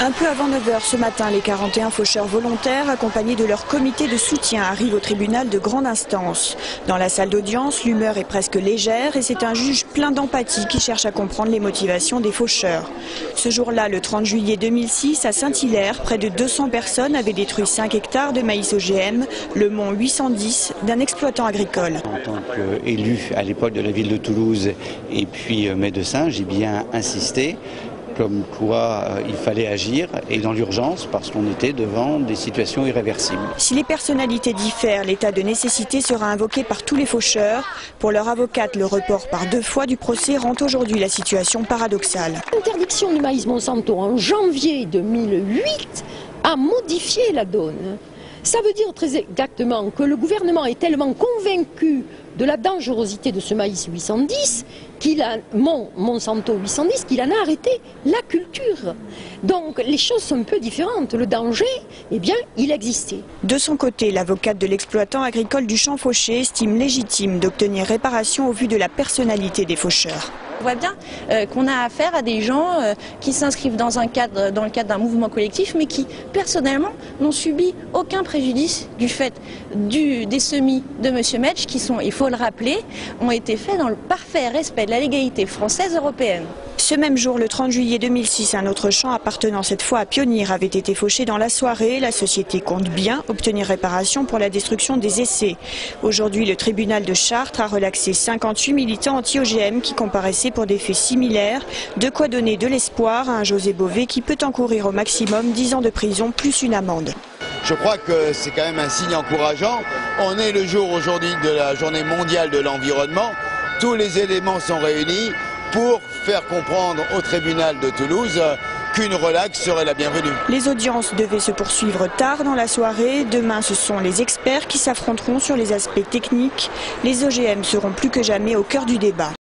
Un peu avant 9 h ce matin, les 41 faucheurs volontaires, accompagnés de leur comité de soutien, arrivent au tribunal de grande instance. Dans la salle d'audience, l'humeur est presque légère et c'est un juge plein d'empathie qui cherche à comprendre les motivations des faucheurs. Ce jour-là, le 30 juillet 2006, à Saint-Hilaire, près de 200 personnes avaient détruit 5 hectares de maïs OGM, le mont 810 d'un exploitant agricole. En tant qu'élu à l'époque de la ville de Toulouse et puis médecin, j'ai bien insisté comme quoi il fallait agir et dans l'urgence parce qu'on était devant des situations irréversibles. Si les personnalités diffèrent, l'état de nécessité sera invoqué par tous les faucheurs. Pour leur avocate, le report par 2 fois du procès rend aujourd'hui la situation paradoxale. L'interdiction du maïs Monsanto en janvier 2008 a modifié la donne. Ça veut dire très exactement que le gouvernement est tellement convaincu de la dangerosité de ce maïs 810, Monsanto 810, qu'il en a arrêté la culture. Donc les choses sont un peu différentes. Le danger, eh bien, il existait. De son côté, l'avocate de l'exploitant agricole du Champ Fauché estime légitime d'obtenir réparation au vu de la personnalité des faucheurs. On voit bien qu'on a affaire à des gens qui s'inscrivent dans le cadre d'un mouvement collectif, mais qui, personnellement, n'ont subi aucun préjudice du fait des semis de M. Metsch, qui sont, il faut le rappeler, ont été faits dans le parfait respect de la légalité française et européenne. Ce même jour, le 30 juillet 2006, un autre champ appartenant cette fois à Pionnier avait été fauché dans la soirée. La société compte bien obtenir réparation pour la destruction des essais. Aujourd'hui, le tribunal de Chartres a relaxé 58 militants anti-OGM qui comparaissaient pour des faits similaires. De quoi donner de l'espoir à un José Bové qui peut encourir au maximum 10 ans de prison plus une amende. Je crois que c'est quand même un signe encourageant. On est le jour aujourd'hui de la journée mondiale de l'environnement. Tous les éléments sont réunis pour faire comprendre au tribunal de Toulouse qu'une relaxe serait la bienvenue. Les audiences devaient se poursuivre tard dans la soirée. Demain, ce sont les experts qui s'affronteront sur les aspects techniques. Les OGM seront plus que jamais au cœur du débat.